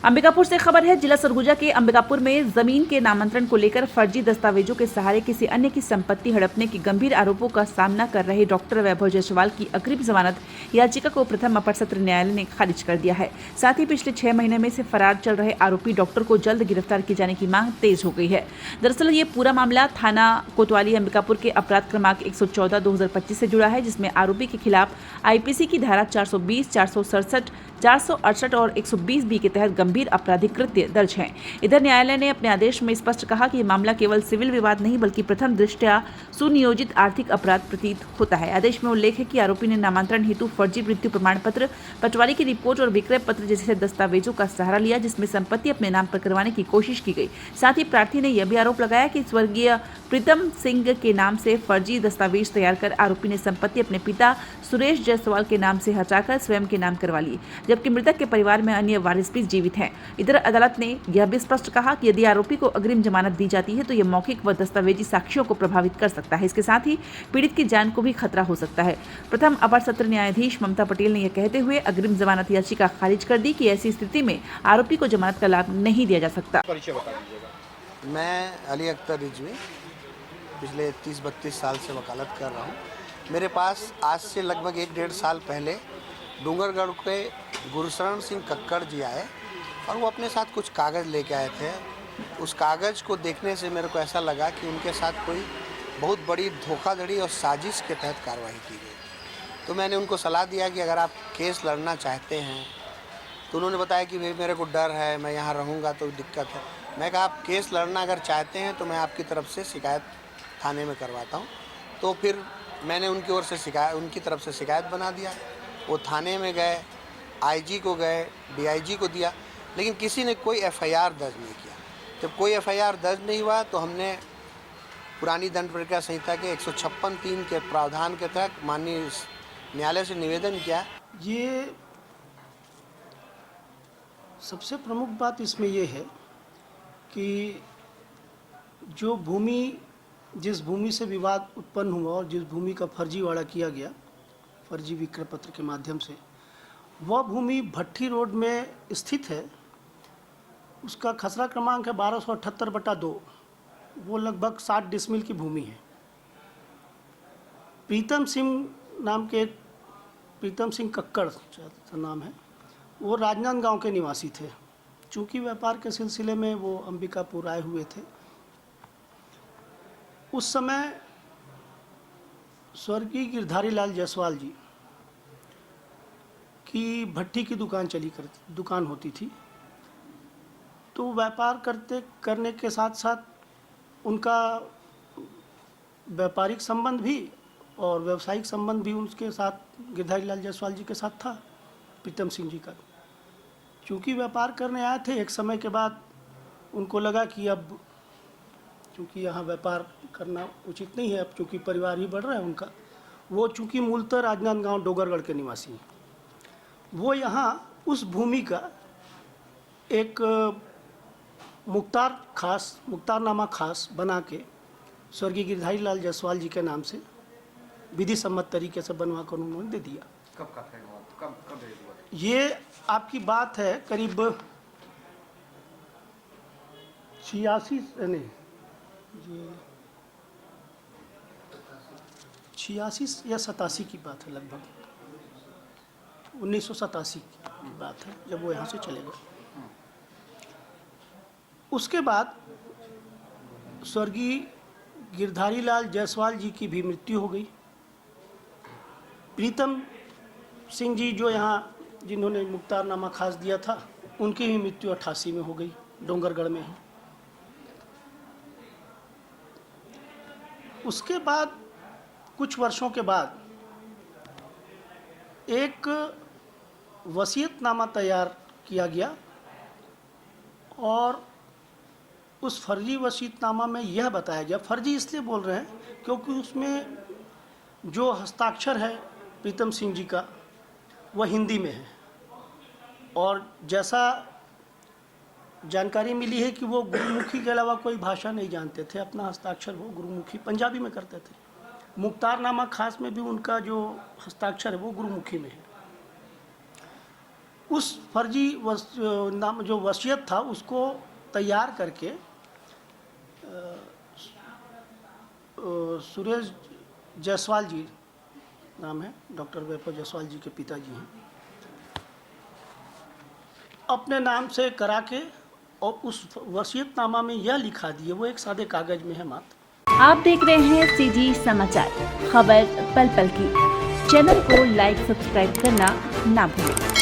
अंबिकापुर से खबर है। जिला सरगुजा के अंबिकापुर में जमीन के नामांतरण को लेकर फर्जी दस्तावेजों के सहारे किसी अन्य की संपत्ति हड़पने की गंभीर आरोपों का सामना कर रहे डॉक्टर वैभव जायसवाल की अग्रिम जमानत याचिका को प्रथम अपर सत्र न्यायालय ने खारिज कर दिया है। साथ ही पिछले 6 महीने में से फरार चल रहे आरोपी डॉक्टर को जल्द गिरफ्तार किए जाने की मांग तेज हो गई है। दरअसल ये पूरा मामला थाना कोतवाली अंबिकापुर के अपराध क्रमांक 114/2025 से जुड़ा है, जिसमें आरोपी के खिलाफ आईपीसी की धारा 420, 467, 468 और 120 बी के तहत गंभीर आपराधिक कृत्य दर्ज हैं। इधर न्यायालय ने अपने आदेश में स्पष्ट कहा कि मामला केवल सिविल विवाद नहीं बल्कि प्रथम दृष्टया सुनियोजित आर्थिक अपराध प्रतीत होता है। आदेश में उल्लेख है कि आरोपी ने नामांतरण हेतु फर्जी मृत्यु प्रमाण पत्र, पटवारी की रिपोर्ट और विक्रय पत्र जैसे दस्तावेजों का सहारा लिया, जिसमें संपत्ति अपने नाम पर करवाने की कोशिश की गई। साथ ही प्रार्थी ने यह भी आरोप लगाया कि स्वर्गीय प्रीतम सिंह के नाम से फर्जी दस्तावेज तैयार कर आरोपी ने संपत्ति अपने पिता सुरेश जायसवाल के नाम से हटाकर स्वयं के नाम करवा ली, जबकि मृतक के परिवार में अन्य वारिस भी जीवित हैं। इधर अदालत ने यह भी स्पष्ट कहा कि यदि आरोपी को अग्रिम जमानत दी जाती है तो यह मौखिक व दस्तावेजी साक्ष्यों को प्रभावित कर सकता है। इसके साथ ही पीड़ित की जान को भी खतरा हो सकता है। प्रथम अपर सत्र न्यायाधीश ममता पटेल ने यह कहते हुए अग्रिम जमानत याचिका खारिज कर दी कि ऐसी स्थिति में आरोपी को जमानत का लाभ नहीं दिया जा सकता। मैं अली अख्तर रिजवी पिछले 30-32 साल से वकालत कर रहा हूँ। मेरे पास आज से लगभग 1-1.5 साल पहले डूंगरगढ़ के गुरुशरण सिंह कक्कड़ जी आए और वो अपने साथ कुछ कागज़ लेके आए थे। उस कागज़ को देखने से मेरे को ऐसा लगा कि उनके साथ कोई बहुत बड़ी धोखाधड़ी और साजिश के तहत कार्रवाई की गई। तो मैंने उनको सलाह दिया कि अगर आप केस लड़ना चाहते हैं, तो उन्होंने बताया कि मेरे को डर है, मैं यहाँ रहूँगा तो दिक्कत है। मैं कहा आप केस लड़ना अगर चाहते हैं तो मैं आपकी तरफ से शिकायत थाने में करवाता हूँ। तो फिर मैंने उनकी तरफ से शिकायत बना दिया। वो थाने में गए, आईजी को गए, डीआईजी को दिया, लेकिन किसी ने कोई एफआईआर दर्ज नहीं किया। जब कोई एफआईआर दर्ज नहीं हुआ तो हमने पुरानी दंड प्रक्रिया संहिता के 156(3) के प्रावधान के तहत माननीय न्यायालय से निवेदन किया। ये सबसे प्रमुख बात इसमें ये है कि जिस भूमि से विवाद उत्पन्न हुआ और जिस भूमि का फर्जीवाड़ा किया गया फर्जी विक्रय पत्र के माध्यम से, वह भूमि भट्टी रोड में स्थित है। उसका खसरा क्रमांक है 1278/2। वो लगभग 60 डिसमिल की भूमि है। प्रीतम सिंह कक्कड़ नाम है, वो राजनांदगांव के निवासी थे। चूँकि व्यापार के सिलसिले में वो अंबिकापुर आए हुए थे, उस समय स्वर्गीय गिरधारी लाल जायसवाल जी की भट्टी की दुकान होती थी। तो व्यापार करने के साथ साथ उनका व्यापारिक संबंध भी और व्यावसायिक संबंध भी उनके साथ गिरधारी लाल जायसवाल जी के साथ था, प्रीतम सिंह जी का। चूँकि व्यापार करने आए थे, एक समय के बाद उनको लगा कि अब चूँकि यहाँ व्यापार करना उचित नहीं है, अब चूँकि परिवार ही बढ़ रहा है उनका, वो चूँकि मूलतः राजनांदगांव डोगरगढ़ के निवासी हैं, वो यहाँ उस भूमि का एक मुख्तारनामा खास बना के स्वर्गीय गिरधारी लाल जायसवाल जी के नाम से विधि सम्मत तरीके से बनवा कर उन्होंने दे दिया। कब ये आपकी बात है करीब 86 या 87 की बात है, लगभग 1987 की बात है, जब वो यहाँ से चले गए। उसके बाद स्वर्गीय गिरधारी लाल जायसवाल जी की भी मृत्यु हो गई। प्रीतम सिंह जी जो यहाँ जिन्होंने मुख्तारनामा खास दिया था, उनकी भी मृत्यु 88 में हो गई, डोंगरगढ़ में है। उसके बाद कुछ वर्षों के बाद एक वसीयतनामा तैयार किया गया और उस फर्जी वसीयतनामा में यह बताया गया, फर्जी इसलिए बोल रहे हैं क्योंकि उसमें जो हस्ताक्षर है प्रीतम सिंह जी का वह हिंदी में है, और जैसा जानकारी मिली है कि वो गुरुमुखी के अलावा कोई भाषा नहीं जानते थे। अपना हस्ताक्षर वो गुरुमुखी पंजाबी में करते थे। मुख्तारनामा खास में भी उनका जो हस्ताक्षर है वो गुरुमुखी में है। उस फर्जी नाम जो वसीयत था उसको तैयार करके सुरेश जायसवाल जी नाम है, डॉक्टर वैभव जायसवाल जी के पिताजी हैं, अपने नाम से करा के और उस वसीयतनामा में यह लिखा दिए, वो एक सादे कागज में है मात्र। आप देख रहे हैं सीजी समाचार, खबर पल पल की। चैनल को लाइक सब्सक्राइब करना ना भूलें।